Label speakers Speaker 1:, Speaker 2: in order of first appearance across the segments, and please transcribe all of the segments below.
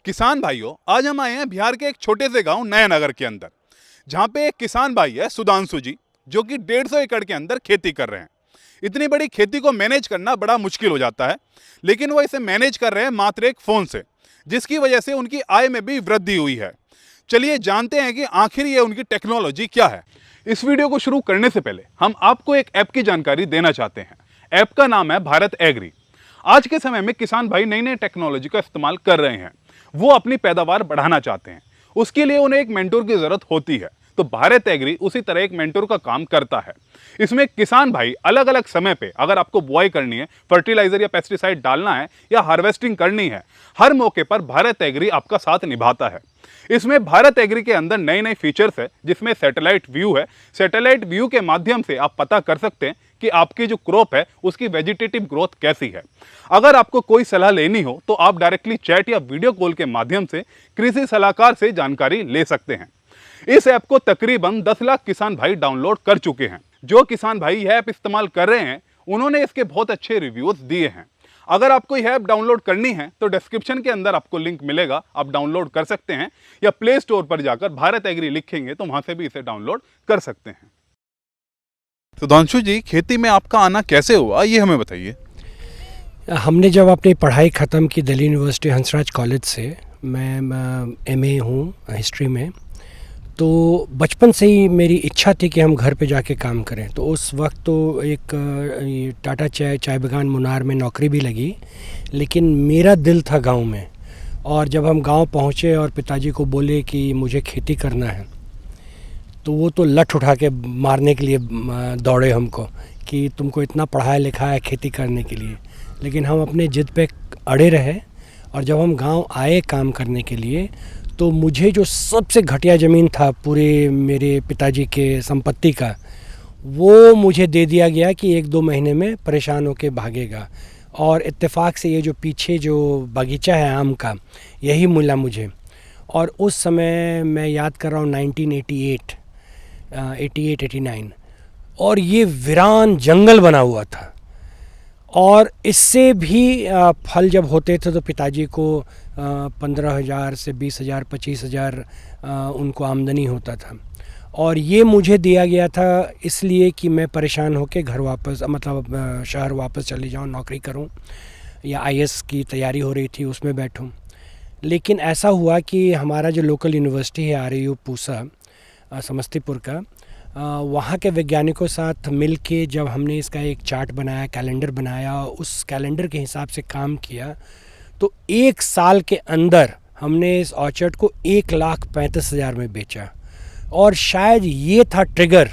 Speaker 1: किसान भाइयों, आज हम आए हैं बिहार के एक छोटे से गांव नयानगर के अंदर, जहां पे एक किसान भाई है सुधांशु जी, जो कि 150 एकड़ के अंदर खेती कर रहे हैं। इतनी बड़ी खेती को मैनेज करना बड़ा मुश्किल हो जाता है, लेकिन वो इसे मैनेज कर रहे हैं मात्र एक फ़ोन से, जिसकी वजह से उनकी आय में भी वृद्धि हुई है। चलिए जानते हैं कि आखिर ये उनकी टेक्नोलॉजी क्या है। इस वीडियो को शुरू करने से पहले हम आपको एक ऐप की जानकारी देना चाहते हैं। ऐप का नाम है भारत एग्री। आज के समय में किसान भाई नई नई टेक्नोलॉजी का इस्तेमाल कर रहे हैं। वो अपनी पैदावार बढ़ाना चाहते हैं, उसके लिए उन्हें एक मेंटोर की जरूरत होती है। तो भारत एग्री उसी तरह एक मेंटोर का काम करता है। इसमें किसान भाई अलग अलग समय पे, अगर आपको बुआई करनी है, फर्टिलाइजर या पेस्टिसाइड डालना है या हार्वेस्टिंग करनी है, हर मौके पर भारत एग्री आपका साथ निभाता है। इसमें भारत एग्री के अंदर नए नए फीचर्स है, जिसमें सैटेलाइट व्यू है। सैटेलाइट व्यू के माध्यम से आप पता कर सकते हैं कि आपकी जो क्रॉप है उसकी वेजिटेटिव ग्रोथ कैसी है। अगर आपको कोई सलाह लेनी हो तो आप डायरेक्टली चैट या वीडियो कॉल के माध्यम से कृषि सलाहकार से जानकारी ले सकते हैं। इस ऐप को तकरीबन 10 लाख किसान भाई डाउनलोड कर चुके हैं। जो किसान भाई यह ऐप इस्तेमाल कर रहे हैं, उन्होंने इसके बहुत अच्छे रिव्यूज दिए हैं। अगर आपको यह ऐप डाउनलोड करनी है तो डिस्क्रिप्शन के अंदर आपको लिंक मिलेगा, आप डाउनलोड कर सकते हैं, या प्ले स्टोर पर जाकर भारत एग्री लिखेंगे तो वहां से भी इसे डाउनलोड कर सकते हैं। सुधांशु जी, खेती में आपका आना कैसे हुआ, ये हमें बताइए।
Speaker 2: हमने जब अपनी पढ़ाई ख़त्म की दिल्ली यूनिवर्सिटी हंसराज कॉलेज से, मैं एमए हूँ हिस्ट्री में, तो बचपन से ही मेरी इच्छा थी कि हम घर पे जाके काम करें। तो उस वक्त तो एक टाटा चाय बगान मुनार में नौकरी भी लगी, लेकिन मेरा दिल था गांव में। और जब हम गांव पहुँचे और पिताजी को बोले कि मुझे खेती करना है, तो वो तो लठ उठा के मारने के लिए दौड़े हमको कि तुमको इतना पढ़ाया लिखा है खेती करने के लिए। लेकिन हम अपने जिद पे अड़े रहे, और जब हम गांव आए काम करने के लिए, तो मुझे जो सबसे घटिया ज़मीन था पूरे मेरे पिताजी के संपत्ति का, वो मुझे दे दिया गया कि 1-2 महीने में परेशान होके भागेगा। और इत्तेफाक से ये जो पीछे जो बगीचा है आम का, यही मिला मुझे। और उस समय मैं याद कर रहा हूँ 1988 88-89, और ये वीरान जंगल बना हुआ था। और इससे भी फल जब होते थे तो पिताजी को 15,000 से 20,000 25,000 उनको आमदनी होता था। और ये मुझे दिया गया था इसलिए कि मैं परेशान होकर घर वापस, मतलब शहर वापस चले जाऊँ, नौकरी करूँ, या आईएएस की तैयारी हो रही थी उसमें बैठूँ। लेकिन ऐसा हुआ कि हमारा जो लोकल यूनिवर्सिटी है आरयू पूसा समस्तीपुर का, वहाँ के वैज्ञानिकों साथ मिल के जब हमने इसका एक चार्ट बनाया, कैलेंडर बनाया, उस कैलेंडर के हिसाब से काम किया, तो 1 साल के अंदर हमने इस ऑर्चर्ड को 1,35,000 में बेचा। और शायद ये था ट्रिगर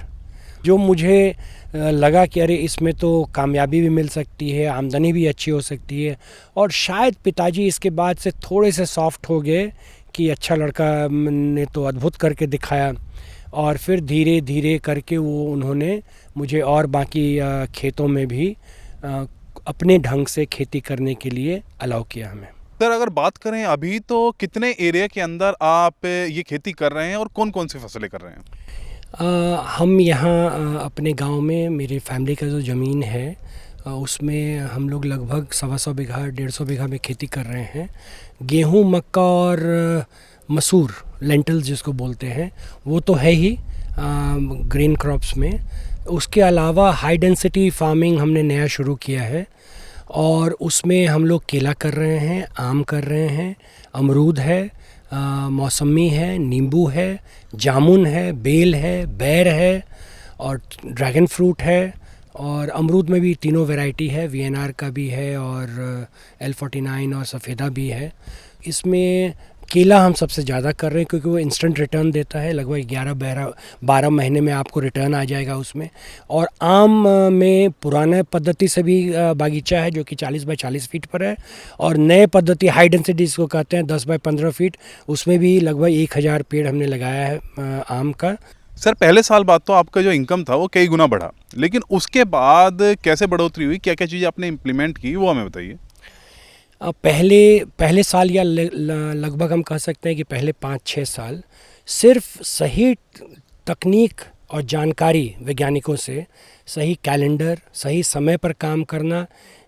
Speaker 2: जो मुझे लगा कि अरे इसमें तो कामयाबी भी मिल सकती है, आमदनी भी अच्छी हो सकती है। और शायद पिताजी इसके बाद से थोड़े से सॉफ्ट हो गए कि अच्छा लड़का ने तो अद्भुत करके दिखाया। और फिर धीरे धीरे करके वो उन्होंने मुझे और बाकी खेतों में भी अपने ढंग से खेती करने के लिए अलाउ किया हमें।
Speaker 1: सर, अगर बात करें अभी, तो कितने एरिया के अंदर आप ये खेती कर रहे हैं और कौन कौन सी फसलें कर रहे हैं?
Speaker 2: हम यहाँ अपने गांव में, मेरी फैमिली का जो ज़मीन है उसमें हम लोग लगभग 125 बीघा 150 बीघा में खेती कर रहे हैं। गेहूँ, मक्का और मसूर, लेंटल्स जिसको बोलते हैं, वो तो है ही ग्रीन क्रॉप्स में। उसके अलावा हाई डेंसिटी फार्मिंग हमने नया शुरू किया है, और उसमें हम लोग केला कर रहे हैं, आम कर रहे हैं, अमरूद है, मौसमी है, नींबू है, जामुन है, बेल है, बैर है, और ड्रैगन फ्रूट है। और अमरूद में भी तीनों वैरायटी है, वीएनआर का भी है और L49 और सफ़ेदा भी है। इसमें केला हम सबसे ज़्यादा कर रहे हैं क्योंकि वो इंस्टेंट रिटर्न देता है, लगभग 11-12 महीने में आपको रिटर्न आ जाएगा उसमें। और आम में पुराने पद्धति से भी बागीचा है जो कि 40 बाय 40 फीट पर है, और नए पद्धति हाई डेंसिटी जिसको कहते हैं 10 बाय 15 फीट, उसमें भी लगभग 1,000 पेड़ हमने लगाया है आम का।
Speaker 1: सर, पहले साल बाद तो आपका जो इनकम था वो कई गुना बढ़ा, लेकिन उसके बाद कैसे बढ़ोतरी हुई, क्या क्या चीज़ें आपने इम्प्लीमेंट की, वो हमें बताइए।
Speaker 2: पहले साल, या लगभग हम कह सकते हैं कि पहले 5-6 साल सिर्फ सही तकनीक और जानकारी वैज्ञानिकों से, सही कैलेंडर, सही समय पर काम करना,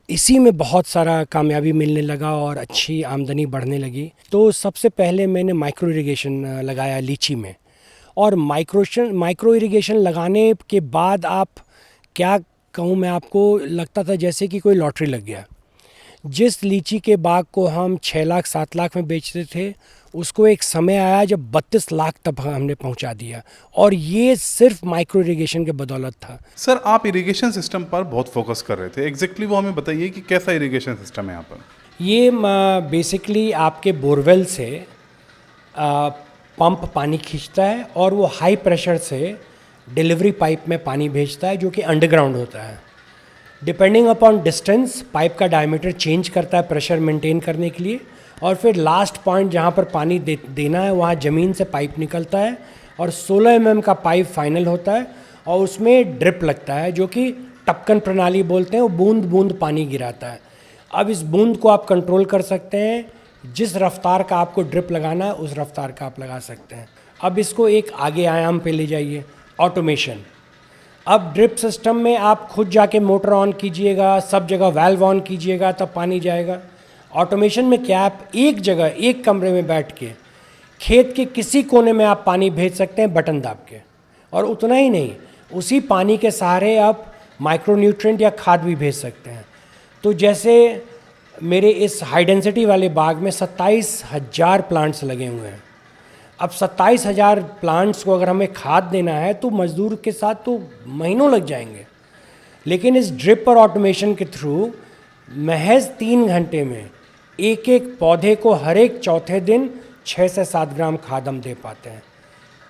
Speaker 2: इसी में बहुत सारा कामयाबी मिलने लगा और अच्छी आमदनी बढ़ने लगी। तो सबसे पहले मैंने माइक्रो इरिगेशन लगाया लीची में। और माइक्रो इरिगेशन लगाने के बाद आप क्या कहूँ मैं आपको, लगता था जैसे कि कोई लॉटरी लग गया। जिस लीची के बाग को हम 6 लाख 7 लाख में बेचते थे, उसको एक समय आया जब 32 लाख तक हमने पहुंचा दिया, और ये सिर्फ माइक्रो इरिगेशन के बदौलत था।
Speaker 1: सर, आप इरिगेशन सिस्टम पर बहुत फोकस कर रहे थे, एग्जैक्टली वो हमें बताइए कि कैसा इरिगेशन सिस्टम है यहाँ पर।
Speaker 2: ये बेसिकली आपके बोरवेल से पंप पानी खींचता है और वो हाई प्रेशर से डिलीवरी पाइप में पानी भेजता है, जो कि अंडरग्राउंड होता है। डिपेंडिंग अपॉन डिस्टेंस पाइप का डायमीटर चेंज करता है प्रेशर मेंटेन करने के लिए, और फिर लास्ट पॉइंट जहाँ पर पानी देना है वहाँ ज़मीन से पाइप निकलता है और 16 mm का पाइप फाइनल होता है, और उसमें ड्रिप लगता है जो कि टपकन प्रणाली बोलते हैं। वो बूंद बूंद पानी गिराता है। अब इस बूंद को आप कंट्रोल कर सकते हैं, जिस रफ्तार का आपको ड्रिप लगाना है उस रफ्तार का आप लगा सकते हैं। अब इसको एक आगे आयाम पे ले जाइए, ऑटोमेशन। अब ड्रिप सिस्टम में आप खुद जाके मोटर ऑन कीजिएगा, सब जगह वाल्व ऑन कीजिएगा, तब पानी जाएगा। ऑटोमेशन में क्या, आप एक जगह एक कमरे में बैठ के खेत के किसी कोने में आप पानी भेज सकते हैं बटन दाब के। और उतना ही नहीं, उसी पानी के सहारे आप माइक्रोन्यूट्रिएंट या खाद भी भेज सकते हैं। तो जैसे मेरे इस हाई डेंसिटी वाले बाग में 27,000 प्लांट्स लगे हुए हैं। अब 27,000 प्लांट्स को अगर हमें खाद देना है तो मजदूर के साथ तो महीनों लग जाएंगे, लेकिन इस ड्रिप और ऑटोमेशन के थ्रू महज 3 घंटे में एक एक पौधे को हर एक चौथे दिन 6 से 7 ग्राम खाद हम दे पाते हैं।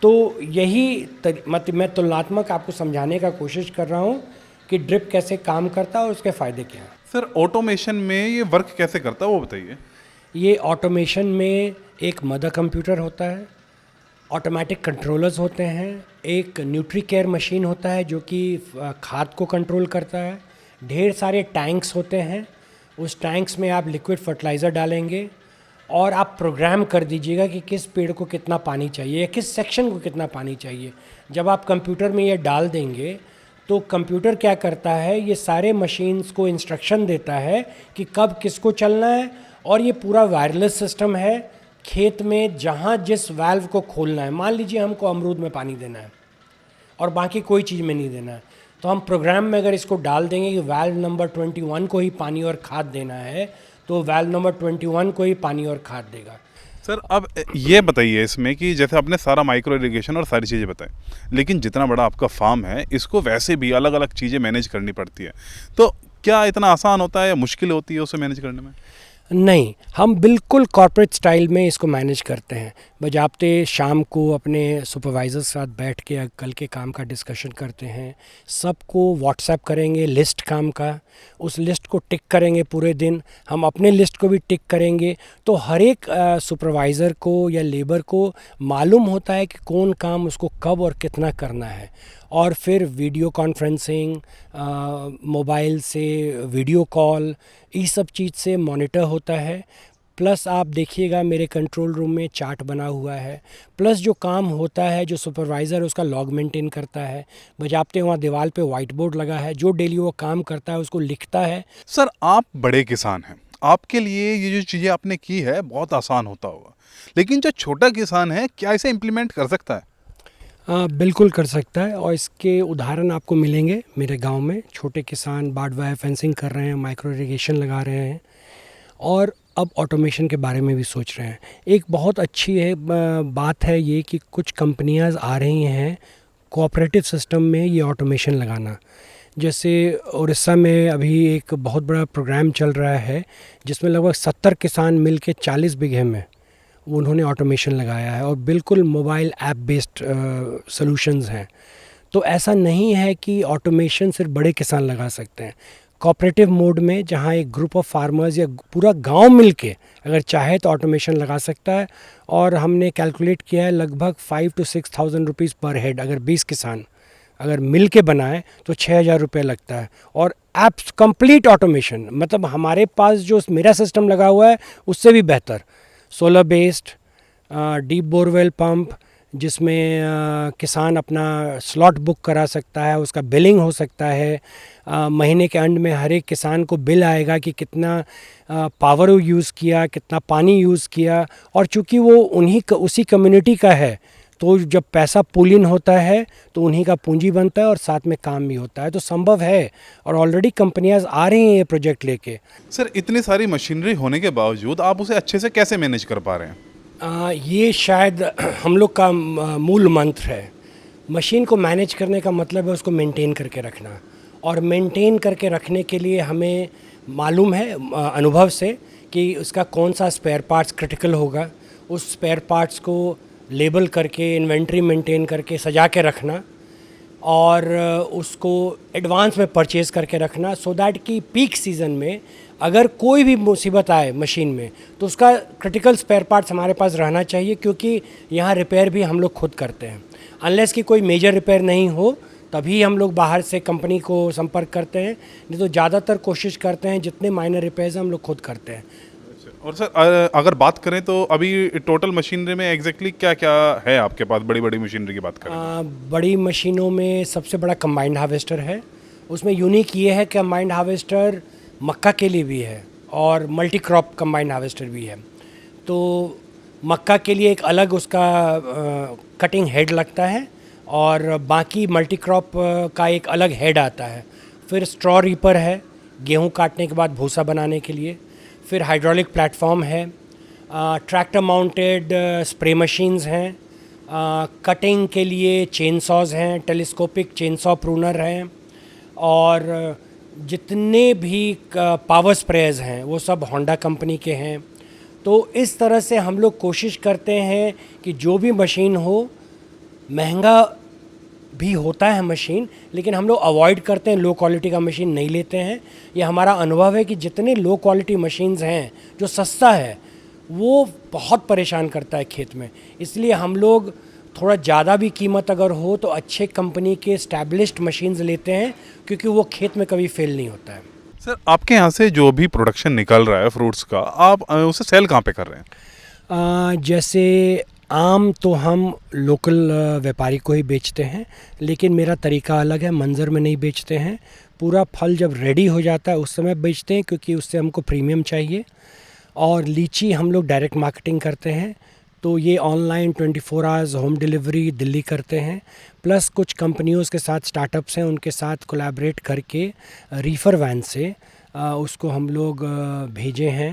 Speaker 2: तो यही मैं तुलनात्मक आपको समझाने का कोशिश कर रहा हूँ कि ड्रिप कैसे काम करता है और उसके फ़ायदे क्या हैं।
Speaker 1: सर, ऑटोमेशन में ये वर्क कैसे करता है वो बताइए।
Speaker 2: ये ऑटोमेशन में एक मदर कंप्यूटर होता है, ऑटोमेटिक कंट्रोलर्स होते हैं, एक न्यूट्री केयर मशीन होता है जो कि खाद को कंट्रोल करता है, ढेर सारे टैंक्स होते हैं, उस टैंक्स में आप लिक्विड फर्टिलाइज़र डालेंगे और आप प्रोग्राम कर दीजिएगा कि किस पेड़ को कितना पानी चाहिए या किस सेक्शन को कितना पानी चाहिए। जब आप कंप्यूटर में ये डाल देंगे तो कंप्यूटर क्या करता है, ये सारे मशीन्स को इंस्ट्रक्शन देता है कि कब किसको चलना है, और ये पूरा वायरलेस सिस्टम है। खेत में जहाँ जिस वाल्व को खोलना है, मान लीजिए हमको अमरूद में पानी देना है और बाकी कोई चीज़ में नहीं देना है, तो हम प्रोग्राम में अगर इसको डाल देंगे कि वाल्व नंबर 21 को ही पानी और खाद देना है, तो वाल्व नंबर 21 को ही पानी और खाद देगा।
Speaker 1: सर, अब ये बताइए इसमें कि जैसे आपने सारा माइक्रो इरिगेशन और सारी चीज़ें बताई, लेकिन जितना बड़ा आपका फार्म है इसको वैसे भी अलग अलग चीज़ें मैनेज करनी पड़ती है, तो क्या इतना आसान होता है या मुश्किल होती है उसे मैनेज करने में?
Speaker 2: नहीं, हम बिल्कुल कॉर्पोरेट स्टाइल में इसको मैनेज करते हैं। बजाते शाम को अपने सुपरवाइज़र के साथ बैठ के कल के काम का डिस्कशन करते हैं, सबको व्हाट्सएप करेंगे लिस्ट काम का, उस लिस्ट को टिक करेंगे पूरे दिन, हम अपने लिस्ट को भी टिक करेंगे। तो हर एक सुपरवाइज़र को या लेबर को मालूम होता है कि कौन काम उसको कब और कितना करना है, और फिर वीडियो कॉन्फ्रेंसिंग, मोबाइल से वीडियो कॉल, इस सब चीज़ से मॉनिटर होता है। प्लस आप देखिएगा मेरे कंट्रोल रूम में चार्ट बना हुआ है, प्लस जो काम होता है जो सुपरवाइज़र उसका लॉग मेंटेन करता है, बजाते वहाँ दीवार पे वाइट बोर्ड लगा है, जो डेली वो काम करता है उसको लिखता है।
Speaker 1: सर, आप बड़े किसान हैं, आपके लिए ये जो चीज़ें आपने की है बहुत आसान होता होगा, लेकिन जो छोटा किसान है क्या इसे इम्प्लीमेंट कर सकता है?
Speaker 2: बिल्कुल कर सकता है, और इसके उदाहरण आपको मिलेंगे मेरे गांव में। छोटे किसान बार्ड वायर फेंसिंग कर रहे हैं, माइक्रो इरिगेशन लगा रहे हैं, और अब ऑटोमेशन के बारे में भी सोच रहे हैं। एक बहुत अच्छी बात है ये कि कुछ कंपनियां आ रही हैं कोऑपरेटिव सिस्टम में ये ऑटोमेशन लगाना। जैसे उड़ीसा में अभी एक बहुत बड़ा प्रोग्राम चल रहा है जिसमें लगभग 70 किसान मिल के 40 बीघे में उन्होंने ऑटोमेशन लगाया है, और बिल्कुल मोबाइल ऐप बेस्ड सॉल्यूशंस हैं। तो ऐसा नहीं है कि ऑटोमेशन सिर्फ बड़े किसान लगा सकते हैं। कोऑपरेटिव मोड में जहाँ एक ग्रुप ऑफ फार्मर्स या पूरा गांव मिलके अगर चाहे तो ऑटोमेशन लगा सकता है, और हमने कैलकुलेट किया है लगभग 5,000 to 6,000 रुपीज़ पर हेड अगर 20 किसान अगर मिल के बनाए तो 6,000 रुपये लगता है। और एप्स कंप्लीट ऑटोमेशन, मतलब हमारे पास जो मेरा सिस्टम लगा हुआ है उससे भी बेहतर, solar based, deep borewell pump, जिसमें किसान अपना स्लॉट बुक करा सकता है, उसका बिलिंग हो सकता है। महीने के एंड में हर एक किसान को बिल आएगा कि कितना पावर वो यूज़ किया, कितना पानी यूज़ किया। और चूंकि वो उसी कम्युनिटी का है, तो जब पैसा पुल इन होता है तो उन्हीं का पूंजी बनता है और साथ में काम भी होता है। तो संभव है और ऑलरेडी कंपनियां आ रही हैं ये प्रोजेक्ट लेके।
Speaker 1: सर, इतनी सारी मशीनरी होने के बावजूद आप उसे अच्छे से कैसे मैनेज कर पा रहे हैं?
Speaker 2: ये शायद हम लोग का मूल मंत्र है। मशीन को मैनेज करने का मतलब है उसको मेंटेन करके रखना, और मेंटेन करके रखने के लिए हमें मालूम है अनुभव से कि उसका कौन सा स्पेयर पार्ट्स क्रिटिकल होगा। उस स्पेयर पार्ट्स को लेबल करके, इन्वेंट्री मेंटेन करके सजा के रखना, और उसको एडवांस में परचेज़ करके रखना, सो दैट कि पीक सीज़न में अगर कोई भी मुसीबत आए मशीन में तो उसका क्रिटिकल स्पेयर पार्ट्स हमारे पास रहना चाहिए, क्योंकि यहाँ रिपेयर भी हम लोग खुद करते हैं। अनलेस कि कोई मेजर रिपेयर नहीं हो तभी हम लोग बाहर से कंपनी को संपर्क करते हैं, नहीं तो ज़्यादातर कोशिश करते हैं जितने माइनर रिपेयर्स हम लोग खुद करते हैं।
Speaker 1: और सर, अगर बात करें तो अभी टोटल मशीनरी में एग्जैक्टली क्या क्या है आपके पास? बड़ी बड़ी मशीनरी की बात करें।
Speaker 2: बड़ी मशीनों में सबसे बड़ा कंबाइंड हार्वेस्टर है। उसमें यूनिक ये है कि कंबाइंड हार्वेस्टर मक्का के लिए भी है और मल्टी क्रॉप कंबाइंड हार्वेस्टर भी है। तो मक्का के लिए एक अलग उसका कटिंग हेड लगता है, और बाकी मल्टी क्रॉप का एक अलग हेड आता है। फिर स्ट्रॉ रीपर है गेहूं काटने के बाद भूसा बनाने के लिए। फिर हाइड्रोलिक प्लेटफॉर्म है, ट्रैक्टर माउंटेड स्प्रे मशीन्स हैं, कटिंग के लिए चेन सॉज हैं, टेलीस्कोपिक चेन सॉ प्रूनर हैं, और जितने भी पावर स्प्रेयर्स हैं वो सब होंडा कंपनी के हैं। तो इस तरह से हम लोग कोशिश करते हैं कि जो भी मशीन हो, महंगा भी होता है मशीन, लेकिन हम लोग अवॉइड करते हैं लो क्वालिटी का मशीन नहीं लेते हैं। ये हमारा अनुभव है कि जितने लो क्वालिटी मशीन्स हैं, जो सस्ता है वो बहुत परेशान करता है खेत में। इसलिए हम लोग थोड़ा ज़्यादा भी कीमत अगर हो तो अच्छे कंपनी के एस्टैब्लिश्ड मशीन्स लेते हैं, क्योंकि वो खेत में कभी फेल नहीं होता है।
Speaker 1: सर, आपके यहाँ से जो भी प्रोडक्शन निकल रहा है फ्रूट्स का, आप उसे सेल कहाँ पे कर रहे हैं?
Speaker 2: जैसे आम तो हम लोकल व्यापारी को ही बेचते हैं, लेकिन मेरा तरीका अलग है। मंजर में नहीं बेचते हैं, पूरा फल जब रेडी हो जाता है उस समय बेचते हैं, क्योंकि उससे हमको प्रीमियम चाहिए। और लीची हम लोग डायरेक्ट मार्केटिंग करते हैं, तो ये online 24 hours home delivery Delhi करते हैं। प्लस कुछ कंपनियों के साथ स्टार्टअप्स हैं, उनके साथ कोलैबोरेट करके रीफ़र वैन से उसको हम लोग भेजे हैं,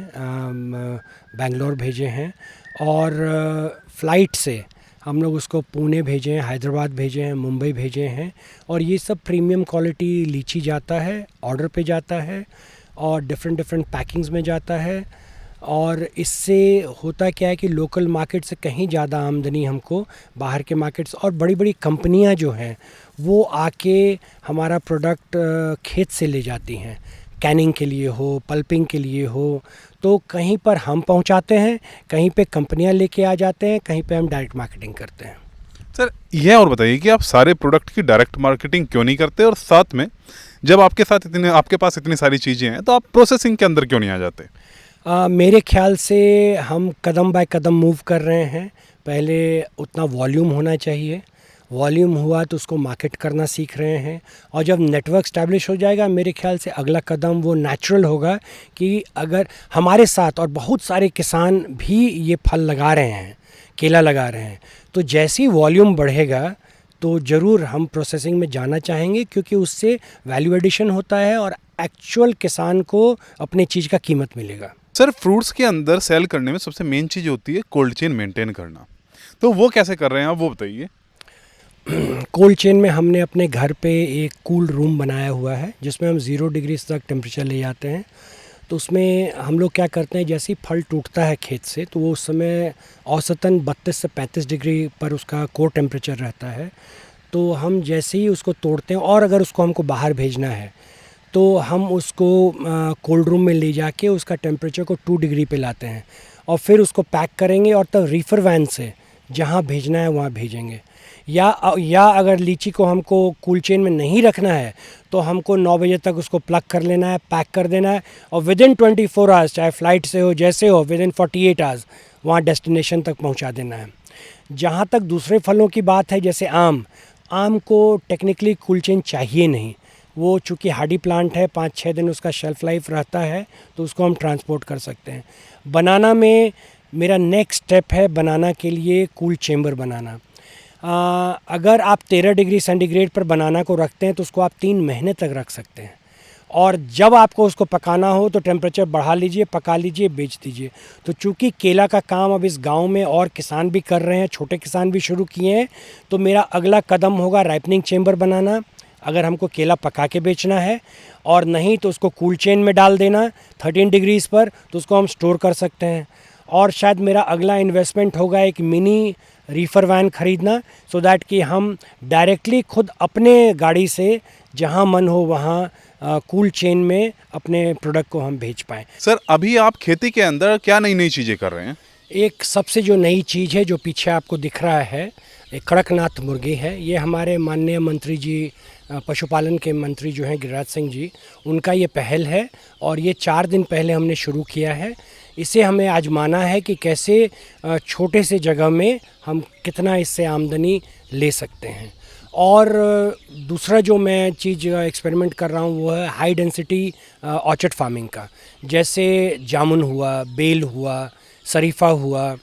Speaker 2: बेंगलोर भेजे हैं, और फ़्लाइट से हम लोग उसको पुणे भेजे हैं, हैदराबाद भेजे हैं, मुंबई भेजे हैं। और ये सब प्रीमियम क्वालिटी लीची जाता है, ऑर्डर पे जाता है, और डिफरेंट पैकिंग्स में जाता है। और इससे होता क्या है कि लोकल मार्केट से कहीं ज़्यादा आमदनी हमको बाहर के मार्केट्स, और बड़ी बड़ी कंपनियां जो हैं वो आके हमारा प्रोडक्ट खेत से ले जाती हैं, कैनिंग के लिए हो, पल्पिंग के लिए हो। तो कहीं पर हम पहुंचाते हैं, कहीं पे कंपनियां लेके आ जाते हैं, कहीं पे हम डायरेक्ट मार्केटिंग करते हैं।
Speaker 1: सर, यह और बताइए कि आप सारे प्रोडक्ट की डायरेक्ट मार्केटिंग क्यों नहीं करते, और साथ में जब आपके पास इतनी सारी चीज़ें हैं तो आप प्रोसेसिंग के अंदर क्यों नहीं आ जाते?
Speaker 2: मेरे ख्याल से हम कदम बाय कदम मूव कर रहे हैं। पहले उतना वॉल्यूम होना चाहिए, वॉल्यूम हुआ तो उसको मार्केट करना सीख रहे हैं, और जब नेटवर्क स्टैब्लिश हो जाएगा मेरे ख्याल से अगला कदम वो नेचुरल होगा कि अगर हमारे साथ और बहुत सारे किसान भी ये फल लगा रहे हैं, केला लगा रहे हैं, तो जैसी वॉल्यूम बढ़ेगा तो ज़रूर हम प्रोसेसिंग में जाना चाहेंगे, क्योंकि उससे वैल्यू एडिशन होता है और एक्चुअल किसान को अपनी चीज़ का कीमत मिलेगा।
Speaker 1: सर, फ्रूट्स के अंदर सेल करने में सबसे मेन चीज़ होती है कोल्ड चेन मेंटेन करना, तो वो कैसे कर रहे हैं आप, वो बताइए।
Speaker 2: कोल्ड चेन में हमने अपने घर पे एक कूल रूम बनाया हुआ है, जिसमें हम 0 डिग्री तक टेम्परेचर ले जाते हैं। तो उसमें हम लोग क्या करते हैं, जैसे ही फल टूटता है खेत से तो वो उस समय औसतन 32 से 35 डिग्री पर उसका कोर टेम्परेचर रहता है। तो हम जैसे ही उसको तोड़ते हैं, और अगर उसको हमको बाहर भेजना है तो हम उसको कोल्ड रूम में ले जाके उसका टेम्परेचर को 2 डिग्री पे लाते हैं, और फिर उसको पैक करेंगे, और तब रीफ़र वैन से जहाँ भेजना है वहाँ भेजेंगे। या अगर लीची को हमको कूल चेन में नहीं रखना है तो हमको 9 बजे तक उसको प्लग कर लेना है, पैक कर देना है, और विदिन 24 आवर्स, चाहे फ़्लाइट से हो जैसे हो, विदिन 48 आवर्स वहाँ डेस्टिनेशन तक पहुँचा देना है। जहाँ तक दूसरे फलों की बात है, जैसे आम को टेक्निकली कोल्ड चेन चाहिए नहीं, वो चूँकि हार्डी प्लांट है, 5-6 दिन उसका शेल्फ़ लाइफ रहता है, तो उसको हम ट्रांसपोर्ट कर सकते हैं। बनाना में मेरा नेक्स्ट स्टेप है बनाना के लिए कूल चेम्बर बनाना। अगर आप 13 डिग्री सेंटीग्रेड पर बनाना को रखते हैं तो उसको आप 3 महीने तक रख सकते हैं, और जब आपको उसको पकाना हो तो टेम्परेचर बढ़ा लीजिए, पका लीजिए, बेच दीजिए। तो चूँकि केला का काम अब इस गांव में और किसान भी कर रहे हैं, छोटे किसान भी शुरू किए हैं, तो मेरा अगला कदम होगा राइपनिंग चेम्बर बनाना, अगर हमको केला पका के बेचना है, और नहीं तो उसको कूल चेन में डाल देना 13 डिग्रीज़ पर, तो उसको हम स्टोर कर सकते हैं। और शायद मेरा अगला इन्वेस्टमेंट होगा एक मिनी रीफर वैन ख़रीदना, सो दैट कि हम डायरेक्टली खुद अपने गाड़ी से जहाँ मन हो वहाँ कूल चेन में अपने प्रोडक्ट को हम भेज पाएँ।
Speaker 1: सर, अभी आप खेती के अंदर क्या नई नई चीज़ें कर रहे हैं?
Speaker 2: एक सबसे जो नई चीज़ है जो पीछे आपको दिख रहा है, एक कड़कनाथ मुर्गी है। ये हमारे माननीय मंत्री जी, पशुपालन के मंत्री जो हैं गिरिराज सिंह जी, उनका ये पहल है, और ये 4 दिन पहले हमने शुरू किया है। इसे हमें आजमाना है कि कैसे छोटे से जगह में हम कितना इससे आमदनी ले सकते हैं। और दूसरा जो मैं चीज़ एक्सपेरिमेंट कर रहा हूँ वो है हाई डेंसिटी ऑर्चर्ड फार्मिंग का, जैसे जामुन हुआ, बेल हुआ, शरीफा हुआ,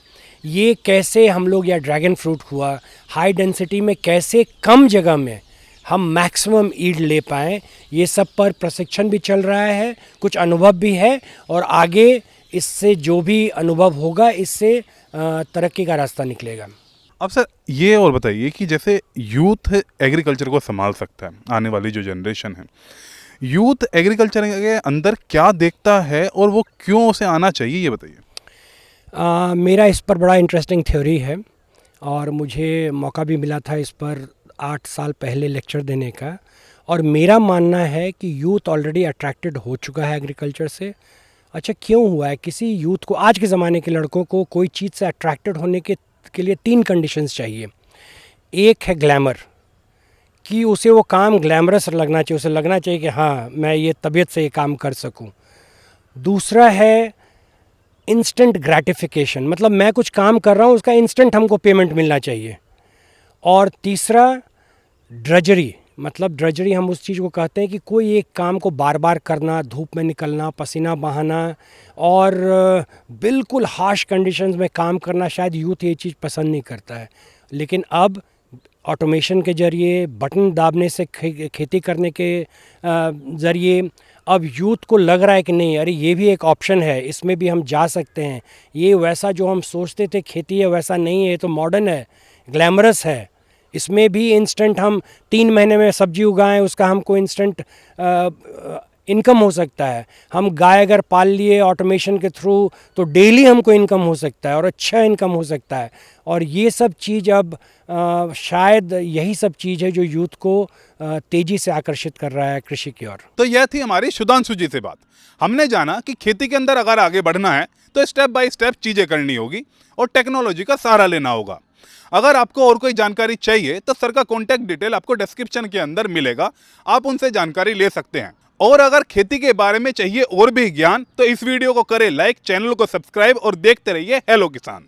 Speaker 2: ये कैसे हम लोग, या ड्रैगन फ्रूट हुआ, हाई डेंसिटी में कैसे कम जगह में हम मैक्सिमम ईल्ड ले पाएँ, ये सब पर प्रशिक्षण भी चल रहा है, कुछ अनुभव भी है, और आगे इससे जो भी अनुभव होगा इससे तरक्की का रास्ता निकलेगा।
Speaker 1: अब सर ये और बताइए कि जैसे यूथ एग्रीकल्चर को संभाल सकता है, आने वाली जो जनरेशन है, यूथ एग्रीकल्चर के अंदर क्या देखता है और वो क्यों उसे आना चाहिए, ये बताइए।
Speaker 2: मेरा इस पर बड़ा इंटरेस्टिंग थ्योरी है, और मुझे मौका भी मिला था इस पर 8 साल पहले लेक्चर देने का। और मेरा मानना है कि यूथ ऑलरेडी अट्रैक्टेड हो चुका है एग्रीकल्चर से। अच्छा, क्यों हुआ है? किसी यूथ को, आज के ज़माने के लड़कों को कोई चीज़ से अट्रैक्टेड होने के लिए 3 कंडीशंस चाहिए। एक है ग्लैमर, कि उसे वो काम ग्लैमरस लगना चाहिए, उसे लगना चाहिए कि हाँ मैं ये तबीयत से ये काम कर सकूं। दूसरा है इंस्टेंट ग्रैटिफिकेशन, मतलब मैं कुछ काम कर रहा हूँ, उसका इंस्टेंट हमको पेमेंट मिलना चाहिए। और तीसरा ड्रजरी, मतलब ड्रजरी हम उस चीज़ को कहते हैं कि कोई एक काम को बार बार करना, धूप में निकलना, पसीना बहाना, और बिल्कुल हार्श कंडीशंस में काम करना, शायद यूथ ये चीज़ पसंद नहीं करता है। लेकिन अब ऑटोमेशन के ज़रिए, बटन दाबने से खेती करने के ज़रिए अब यूथ को लग रहा है कि नहीं, अरे ये भी एक ऑप्शन है, इसमें भी हम जा सकते हैं। ये वैसा जो हम सोचते थे खेती है वैसा नहीं है, ये तो मॉडर्न है, ग्लैमरस है। इसमें भी इंस्टेंट हम 3 महीने में सब्जी उगाएं, उसका हमको इंस्टेंट इनकम हो सकता है। हम गाय अगर पाल लिए ऑटोमेशन के थ्रू तो डेली हमको इनकम हो सकता है, और अच्छा इनकम हो सकता है। और ये सब चीज़ अब शायद यही सब चीज़ है जो यूथ को तेज़ी से आकर्षित कर रहा है कृषि की ओर।
Speaker 1: तो यह थी हमारी सुधांशु जी से बात। हमने जाना कि खेती के अंदर अगर आगे बढ़ना है तो स्टेप बाय स्टेप चीज़ें करनी होगी और टेक्नोलॉजी का सहारा लेना होगा। अगर आपको और कोई जानकारी चाहिए तो सर का कॉन्टैक्ट डिटेल आपको डिस्क्रिप्शन के अंदर मिलेगा, आप उनसे जानकारी ले सकते हैं। और अगर खेती के बारे में चाहिए और भी ज्ञान तो इस वीडियो को करें लाइक, चैनल को सब्सक्राइब और देखते रहिए हेलो किसान।